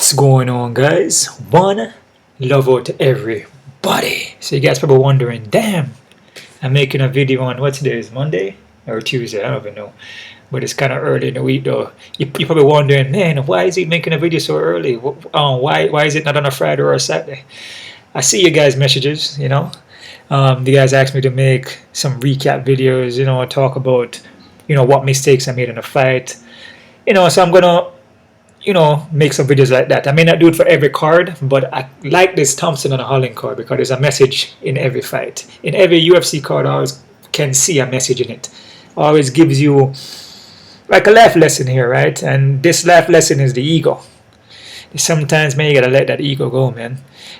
What's going on, guys? One love out to everybody. So you guys probably wondering, damn, I'm making a video on what today is, Monday or Tuesday, I don't even know, but it's kind of early in the week though. You're probably wondering, man, why is he making a video so early? Why is it not on a Friday or a Saturday? I see you guys' messages, you know. You guys asked me to make some recap videos, you know, talk about, you know, what mistakes I made in a fight, you know. So I'm gonna, you know, make some videos like that. I may not do it for every card, but I like this Thompson and Holland card because there's a message in every fight. In every UFC card, I always can see a message in it. Always gives you like a life lesson here, right? And this life lesson is the ego. Sometimes, man, you gotta let that ego go, man.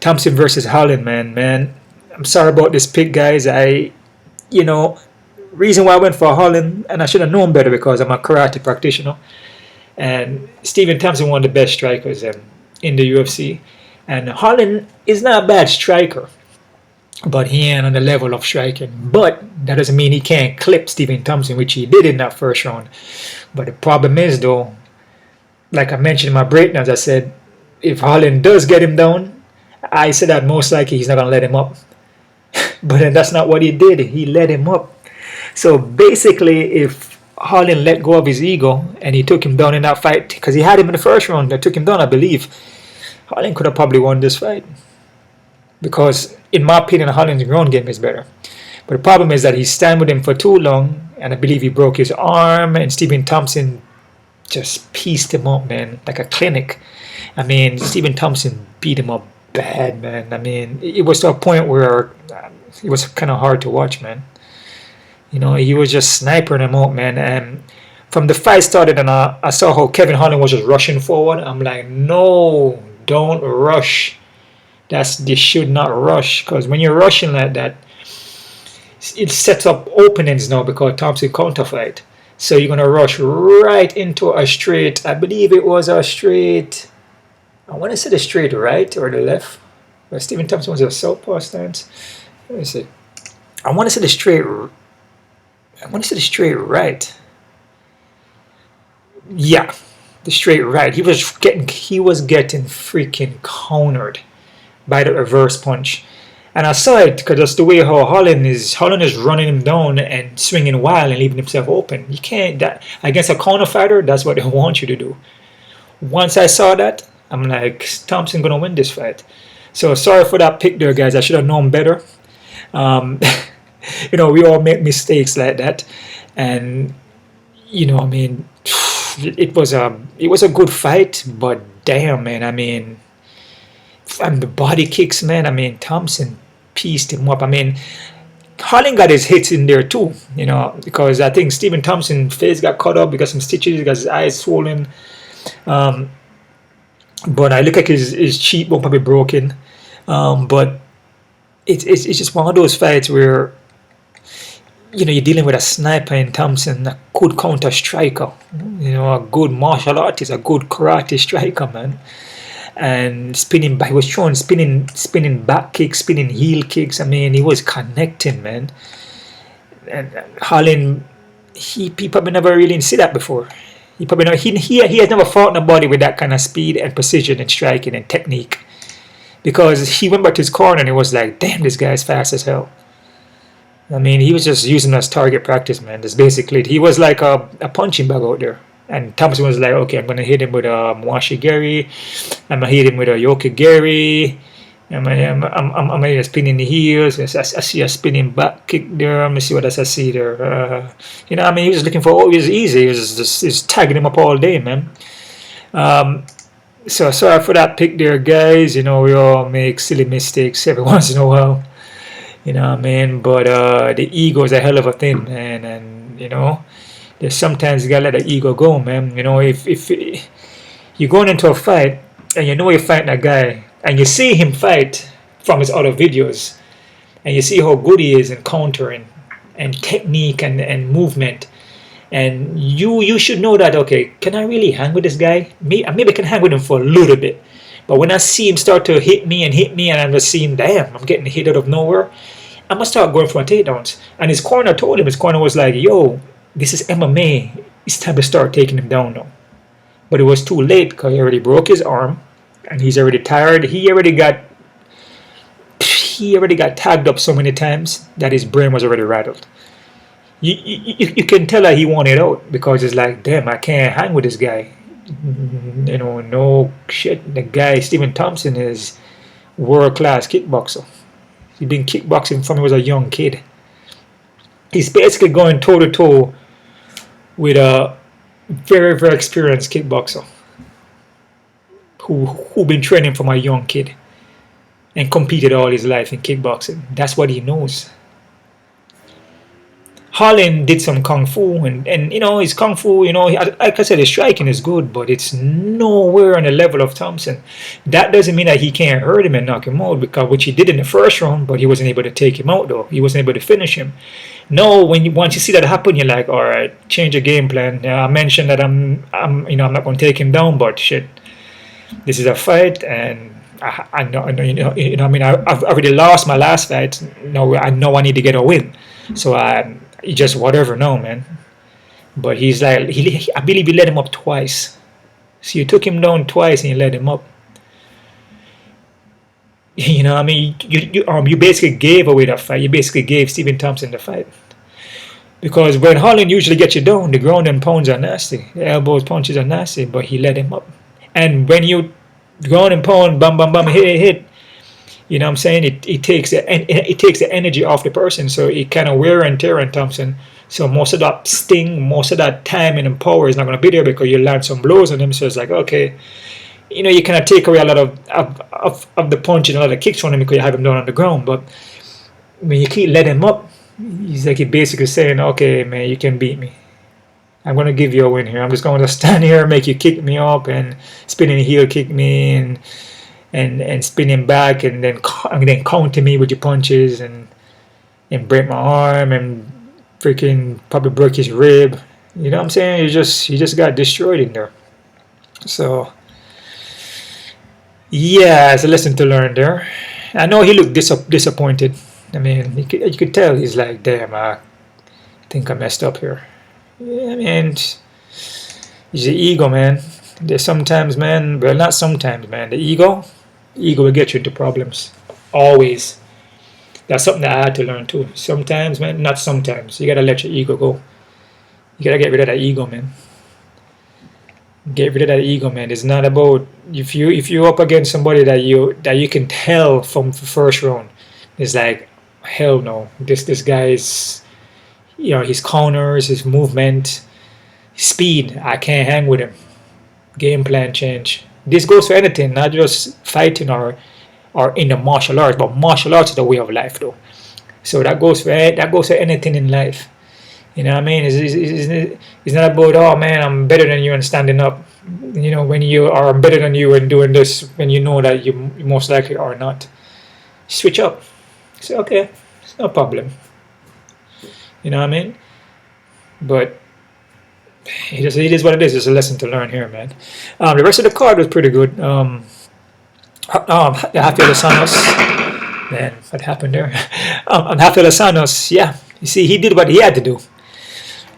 Thompson versus Holland, man. I'm sorry about this pick, guys. You know, reason why I went for Holland, and I should have known better because I'm a karate practitioner. And Stephen Thompson, one of the best strikers in the UFC. And Holland is not a bad striker, but he ain't on the level of striking. But that doesn't mean he can't clip Stephen Thompson, which he did in that first round. But the problem is, though, like I mentioned in my breakdowns, I said, if Holland does get him down, I said that most likely he's not going to let him up. But then that's not what he did. He let him up. So basically, if Holland let go of his ego and he took him down in that fight, because he had him in the first round that took him down, I believe, Holland could have probably won this fight. Because, in my opinion, Holland's ground game is better. But the problem is that he stand with him for too long, and I believe he broke his arm, and Stephen Thompson just pieced him up, man, like a clinic. I mean, Stephen Thompson beat him up bad, man. I mean, it was to a point where it was kind of hard to watch, man. You know, he was just sniping him out, man. And from the fight started, and I saw how Kevin Holland was just rushing forward. I'm like, no, don't rush. They should not rush, because when you're rushing like that, it sets up openings now because Thompson counterfight. So you're gonna rush right into a straight. I believe it was a straight. I want to say the straight right or the left. But Stephen Thompson was a southpaw stance. Let me see. I want to say the straight right. Yeah, the straight right. He was getting freaking countered by the reverse punch, and I saw it because that's the way how Holland is running him down and swinging wild and leaving himself open. You can't that against a counter fighter. That's what they want you to do. Once I saw that, I'm like, Thompson gonna win this fight. So sorry for that pick there, guys. I should have known better. You know, we all make mistakes like that, and you know, I mean, it was a good fight, but damn, man, I mean, and the body kicks, man. I mean, Thompson pieced him up. I mean, Holland got his hits in there too, you know, because I think Stephen Thompson's face got cut up, he got some stitches, he got his eyes swollen. But I look like his cheekbone probably broken. But it's just one of those fights where, you know, you're dealing with a sniper in Thompson, a good counter striker, you know, a good martial artist, a good karate striker, man. And spinning back, he was showing spinning back kicks, spinning heel kicks. I mean, he was connecting, man. And Holland, he probably never really see that before. He probably never, he has never fought nobody with that kind of speed and precision and striking and technique. Because he went back to his corner and he was like, damn, this guy's fast as hell. I mean, he was just using as target practice, man. That's basically it. He was like a punching bag out there. And Thompson was like, okay, I'm going to hit him with a Mwashigiri. I'm going to hit him with a Yokigiri. I'm going to spin in the heels. I see a spinning back kick there. Let me see what else I see there. You know, I mean, he was looking for, it was easy. He was just tagging him up all day, man. So sorry for that pick there, guys. You know, we all make silly mistakes every once in a while. You know what I mean? But the ego is a hell of a thing, man. And, you know, there's sometimes you got to let the ego go, man. You know, if you're going into a fight and you know you're fighting a guy and you see him fight from his other videos and you see how good he is in countering and technique and movement, and you should know that, okay, can I really hang with this guy? Maybe I can hang with him for a little bit. But when I see him start to hit me and I'm just seeing, damn, I'm getting hit out of nowhere, I'm going to start going for my takedowns. And his corner told him, his corner was like, yo, this is MMA. It's time to start taking him down now. But it was too late because he already broke his arm. and he's already tired. He already got tagged up so many times that his brain was already rattled. You can tell that he wanted out because it's like, damn, I can't hang with this guy. You know, no shit. The guy, Stephen Thompson, is world-class kickboxer. He's been kickboxing from he was a young kid. He's basically going toe-to-toe with a very, very experienced kickboxer who been training from a young kid and competed all his life in kickboxing. That's what he knows. Holland did some kung fu, and you know, his kung fu, you know, like I said, his striking is good, but it's nowhere on the level of Thompson. That doesn't mean that he can't hurt him and knock him out, because which he did in the first round, but he wasn't able to take him out though. He wasn't able to finish him. No, once you see that happen, you're like, all right, change your game plan. I mentioned that I'm not going to take him down, but shit, this is a fight, and I know, I mean, I've already lost my last fight. No, I know I need to get a win, so just whatever, no, man. But he's like, I believe he let him up twice. So you took him down twice and you let him up. You know, I mean, you basically gave away that fight. You basically gave Stephen Thompson the fight. Because when Holland usually gets you down, the ground and pounds are nasty. The elbows, punches are nasty, but he let him up. And when you ground and pound, bam, bam, bam, hit, you know what I'm saying? It takes the energy off the person, so it kind of wear and tear on Thompson. So most of that sting, most of that time and power is not going to be there because you land some blows on him. So it's like, okay, you know, you kind of take away a lot of the punch and a lot of kicks from him because you have him down on the ground. But when you keep letting him up, he's like, he basically saying, okay, man, you can beat me. I'm going to give you a win here. I'm just going to stand here, make you kick me up and spinning heel kick me and spinning back and then counter me with your punches and break my arm and freaking probably break his rib. You know what I'm saying? He just got destroyed in there. So yeah, it's a lesson to learn there. I know he looked disappointed. I mean, you could tell he's like, damn, I think I messed up here. Yeah, I mean, it's the ego, man. There's sometimes, man, well, not sometimes, man. The ego will get you into problems. Always. That's something that I had to learn too. Sometimes, man, not sometimes. You gotta let your ego go. You gotta get rid of that ego, man. Get rid of that ego, man. It's not about if you're up against somebody that you can tell from the first round. It's like, hell no. This guy is, you know, his counters, his movement, speed. I can't hang with him. Game plan change. This goes for anything, not just fighting or in the martial arts, but martial arts is the way of life, though. So that goes for anything in life. You know what I mean? It's not about, oh man, I'm better than you and standing up. You know, when you are better than you and doing this, when you know that you most likely are not. Switch up. Say, okay, it's no problem. You know what I mean? But it is what it is. It's a lesson to learn here, man. The rest of the card was pretty good. Rafael Sanos, man, what happened there? Rafael Sanos, yeah. You see, he did what he had to do.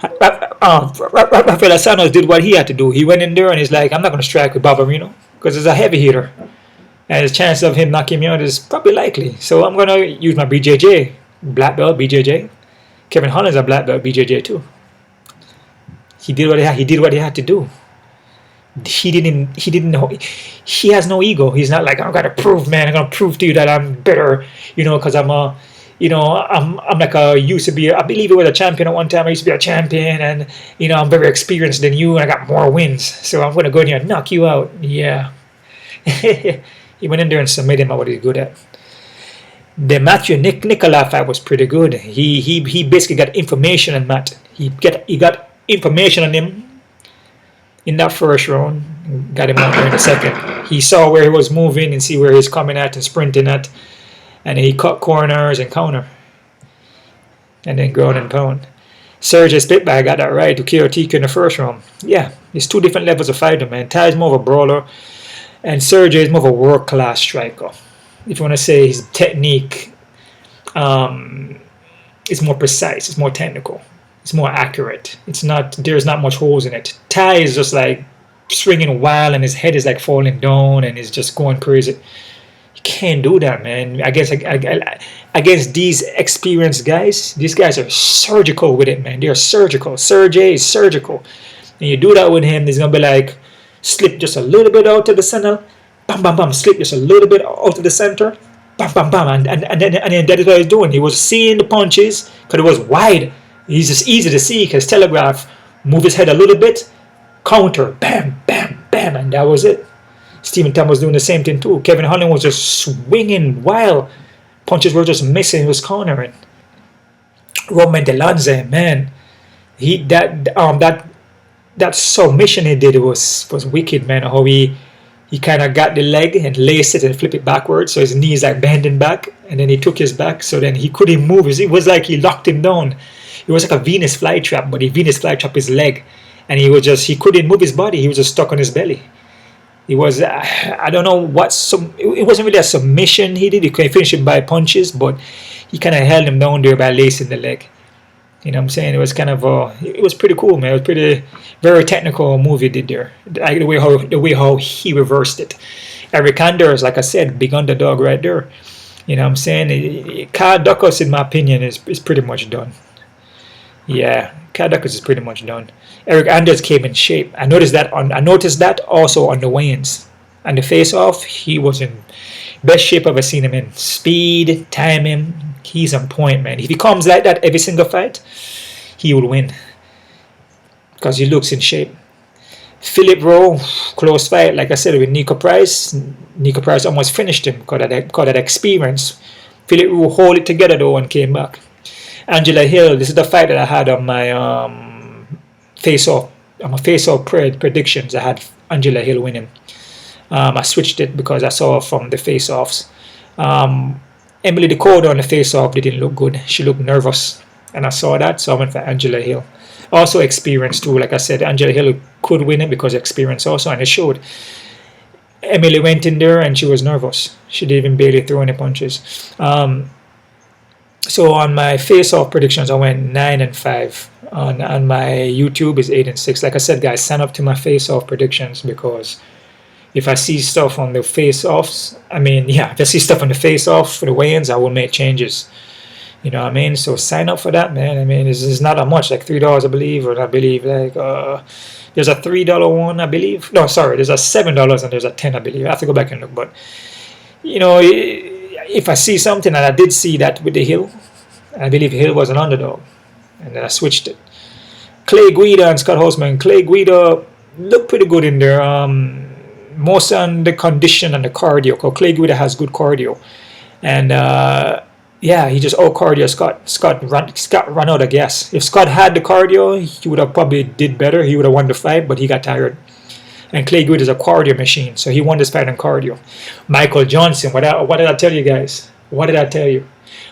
Rafael Sanos did what he had to do. He went in there and he's like, I'm not going to strike with Barbarino because he's a heavy hitter. And the chance of him knocking me out is probably likely. So I'm going to use my BJJ, black belt, BJJ. Kevin Holland's a black belt, BJJ too. He did what he had to do. He didn't know. He has no ego. He's not like, I'm gonna prove, man. I'm gonna prove to you that I'm better, you know, because I'm like I used to be. I believe I was a champion at one time. I used to be a champion, and you know, I'm very experienced than you, and I got more wins. So I'm gonna go in here and knock you out. Yeah. He went in there and submitted him at what he's good at. The Matthew Nicola fight was pretty good. He basically got information on Matt. He got information on him in that first round, got him out there in the second. He saw where he was moving and see where he's coming at and sprinting at, and he cut corners and counter, and then ground and pound. Sergey Spivak got that right to KOTK in the first round. Yeah, it's two different levels of fighter, man. Ty's more of a brawler, and Sergey is more of a world-class striker. If you want to say his technique is more precise, it's more technical. It's more accurate. There's not much holes in it. Ty is just like swinging wild and his head is like falling down and he's just going crazy. You can't do that, man. Against these experienced guys, these guys are surgical with it, man. They're surgical. Sergey is surgical. And you do that with him, he's going to be like, slip just a little bit out to the center, bam, bam, bam, slip just a little bit out to the center, bam, bam, bam. And then that is what he's doing. He was seeing the punches because it was wide. He's just easy to see because telegraph, move his head a little bit, counter, bam, bam, bam, and that was it. Stephen Tom was doing the same thing too. Kevin Holland was just swinging wild. Punches were just missing. He was countering. Roman Delonze, man, that submission he did was wicked, man. How he kind of got the leg and laced it and flip it backwards, so his knees like bending back, and then he took his back, so then he couldn't move. It was like he locked him down. It was like a Venus flytrap, but he Venus flytrap his leg, and he couldn't move his body. He was just stuck on his belly. It was, I don't know it wasn't really a submission he did. He couldn't finish it by punches, but he kind of held him down there by lacing the leg. You know what I'm saying? It was kind of, it was pretty cool, man. It was pretty, very technical move he did there. Like the way how he reversed it. Eric Anders, like I said, big underdog right there. You know what I'm saying? Daukaus, in my opinion, is pretty much done. Yeah, Daukaus is pretty much done. Eric Anders came in shape. I noticed that also on the weigh-ins. And the face-off, he was in best shape I've ever seen him in. Speed, timing, he's on point, man. If he comes like that every single fight, he will win. Because he looks in shape. Philip Rowe, close fight. Like I said, with Nico Price almost finished him because of that experience. Philip Rowe hold it together though and came back. Angela Hill, this is the fight that I had on my face-off predictions. I had Angela Hill winning. I switched it because I saw from the face-offs. Emily Dakota on the face-off didn't look good. She looked nervous, and I saw that, so I went for Angela Hill. Also experience too, like I said, Angela Hill could win it because of experience also, and it showed. Emily went in there and she was nervous. She didn't even barely throw any punches. So on my face-off predictions, I went 9-5. On my YouTube is 8-6. Like I said, guys, sign up to my face-off predictions because if I see stuff on the face-offs, if I see stuff on the face-off for the weigh-ins, I will make changes. You know what I mean? So sign up for that, man. It's not that much, like $3, I believe, or I believe like there's a $3 one, I believe. No, sorry, there's a $7 and there's a $10, I believe. I have to go back and look, but you know, if I see something, and I did see that with the Hill, I believe Hill was an underdog, and then I switched it. Clay Guida and Scott Holtzman. Clay Guida looked pretty good in there. Most on the condition and the cardio, because Clay Guida has good cardio, and he just out-cardio Scott. Scott ran out of gas. If Scott had the cardio, he would have probably did better. He would have won the fight, but he got tired. And Clay Guida is a cardio machine, so he won this fight on cardio. Michael Johnson, what did I tell you guys? What did I tell you?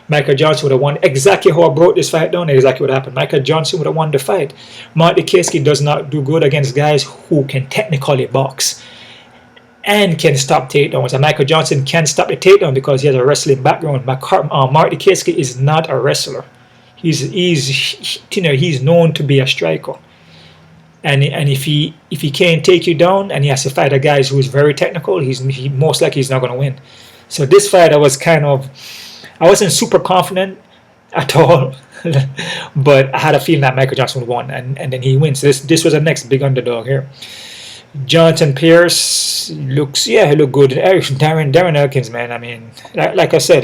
Michael Johnson would have won exactly how I broke this fight down, exactly what happened. Michael Johnson would have won the fight. Mark Dikowski does not do good against guys who can technically box and can stop takedowns. And Michael Johnson can stop the takedown because he has a wrestling background. Mark Dikowski is not a wrestler. He's known to be a striker. And if he can't take you down and he has to fight a guy who's very technical, he most likely he's not going to win. So this fight, I wasn't super confident at all, but I had a feeling that Michael Johnson would win, and then he wins. This was the next big underdog here. Jonathan Pierce he looked good. Darren Elkins, man. Like I said,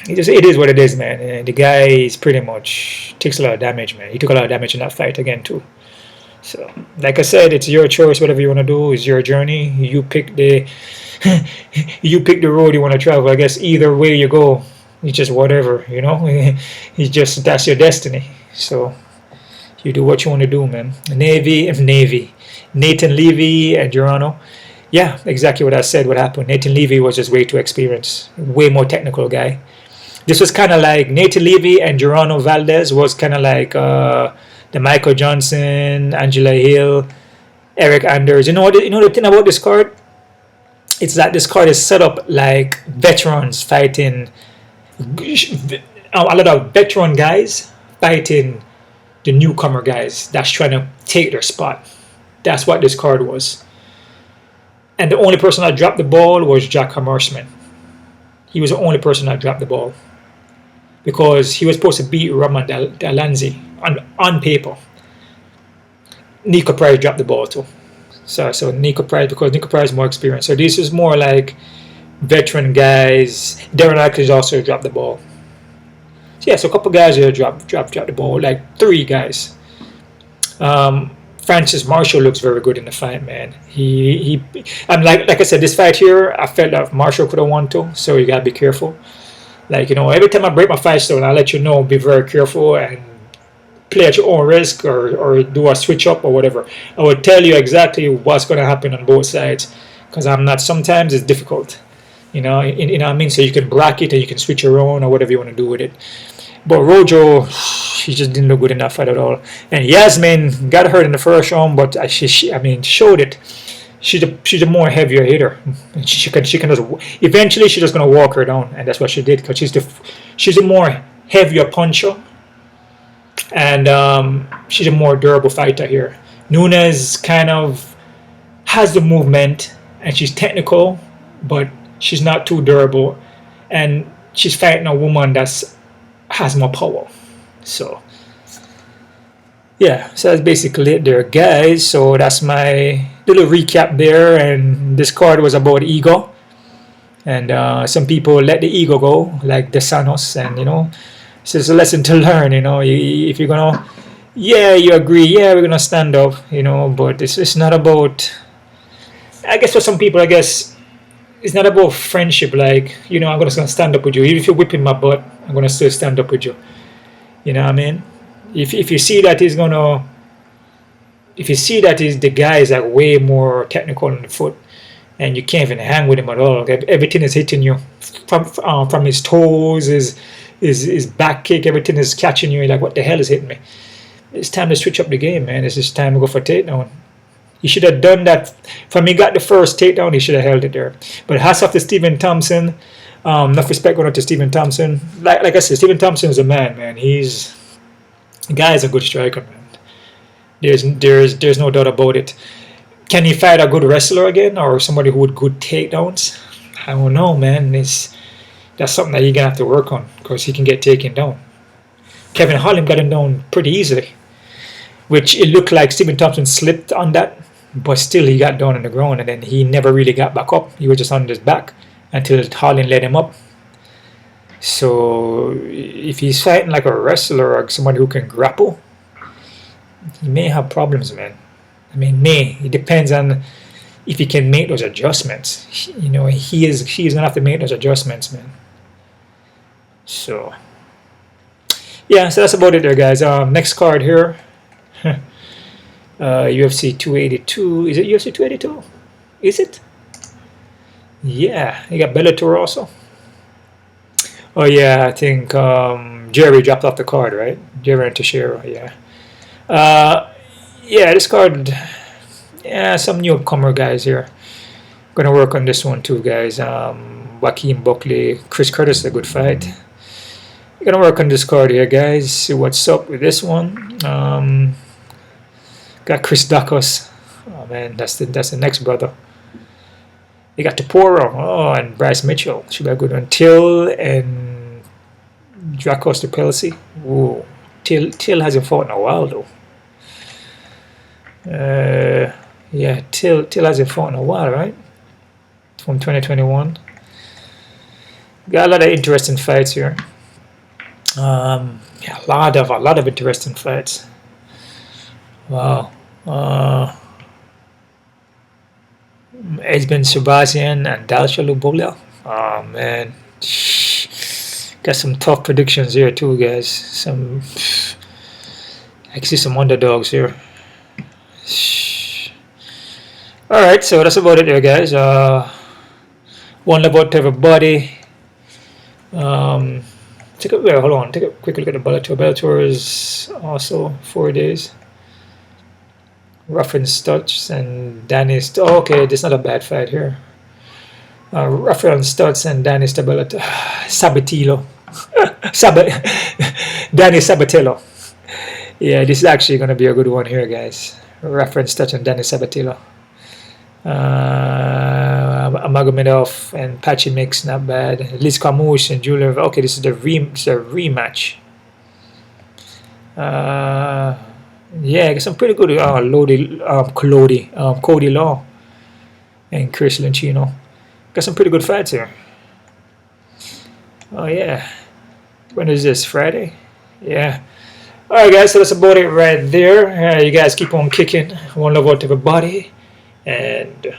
it is what it is, man. The guy is pretty much takes a lot of damage, man. He took a lot of damage in that fight again too. So, like I said, it's your choice. Whatever you want to do is your journey. You pick the road you want to travel. I guess either way you go, it's just whatever, It's just that's your destiny. So you do what you want to do, man. Navy. Nathan Levy and Gerano. Yeah, exactly what I said. What happened? Nathan Levy was just way too experienced, way more technical guy. This was kind of like Nathan Levy and Gerano Valdez was kind of like the Michael Johnson, Angela Hill, Eric Anders. You know the thing about this card? It's that this card is set up like veterans fighting, a lot of veteran guys fighting the newcomer guys that's trying to take their spot. That's what this card was. And the only person that dropped the ball was Jack Hammersman. He was the only person that dropped the ball, because he was supposed to beat Roman Dalanzi on paper. Nico Price dropped the ball too. So Nico Price, because Nico Price is more experienced. So this is more like veteran guys. Darren Atkins also dropped the ball. So yeah, so a couple guys here dropped the ball, like 3 guys. Francis Marshall looks very good in the fight, man. And like I said, this fight here, I felt that Marshall could have won too. So you gotta be careful. Like, you know, every time I break my fight stone, I let you know, be very careful and play at your own risk, or do a switch up or whatever. I would tell you exactly what's going to happen on both sides, because sometimes it's difficult, you know, you know what I mean? So you can bracket and you can switch around or whatever you want to do with it. But Rojo, she just didn't look good in that fight at all. And Yasmin got hurt in the first round, but she showed it. She's a more heavier hitter. She can just, eventually she's just gonna walk her down, and that's what she did, because she's a more heavier puncher, and she's a more durable fighter here. Nunes kind of has the movement, and she's technical, but she's not too durable, and she's fighting a woman that has more power. So yeah, so that's basically it there, guys. So that's my little recap there, and this card was about ego, and some people let the ego go, like the SANTOS, and you know, so it's a lesson to learn. You know, if you're gonna, yeah, you agree, yeah, we're gonna stand up, you know, but it's not about, I guess for some people, I guess it's not about friendship. Like, you know, I'm gonna stand up with you, even if you're whipping my butt, I'm gonna still stand up with you. You know what I mean? If you see that he's gonna, if you see that the guy is like way more technical on the foot, and you can't even hang with him at all, everything is hitting you from his toes, his back kick, everything is catching you. You're like, what the hell is hitting me? It's time to switch up the game, man. It's just time to go for takedown. He should have done that. From he got the first takedown, he should have held it there. But hats off to Stephen Thompson. Enough respect going on to Stephen Thompson. Like I said, Stephen Thompson is a man, man. The guy is a good striker, man. There's no doubt about it. Can he fight a good wrestler again, or somebody who would good takedowns? I don't know, man. That's something that you're gonna have to work on, because he can get taken down. Kevin Holland got him down pretty easily, which it looked like Stephen Thompson slipped on that, but still he got down on the ground, and then he never really got back up. He was just on his back until Holland led him up. So if he's fighting like a wrestler or somebody who can grapple, he may have problems, man. I mean, it depends on if he can make those adjustments. You know, he's gonna have to make those adjustments, man. So yeah, so that's about it there, guys. Next card here. UFC 282. Is it UFC 282? Is it? Yeah, you got Bellator also. Oh yeah, I think Jerry dropped off the card, right? Jerry and Teixeira, yeah. Yeah, this card, yeah, some newcomer guys here. Gonna work on this one too, guys. Joaquin Buckley, Chris Curtis is a good fight. Gonna work on this card here, guys. See what's up with this one. Got Chris Daukaus. Oh man, that's the next brother. You got Toporo, and Bryce Mitchell. Should be a good one. Till and Dracos Duplessis. Ooh, Till hasn't fought in a while though. Yeah, Till hasn't fought in a while, right? From 2021. Got a lot of interesting fights here. Yeah, a lot of interesting fights. Wow. Esben Sebastian and Dalsha Lubolia. Oh man, got some tough predictions here too, guys. I can see some underdogs here. All right, so that's about it there, guys. One love out to everybody. Take a quick look at the Bellator. Bellator is also 4 days. Ruffin Stutz and Danny. Okay, this is not a bad fight here. Ruffin Stutz and Danny Sabatino. Danny Sabatello. Yeah, this is actually going to be a good one here, guys. Reference touch on Danny Sabatilo. Magomedov and Patchy Mix, not bad. Liz Camus and Julian. Okay, this is the rematch. Yeah, got some pretty good Cody Law and Chris Lanchino. Got some pretty good fights here. Oh yeah. When is this? Friday? Yeah. Alright guys, so that's about it right there. You guys keep on kicking. One love out to everybody. And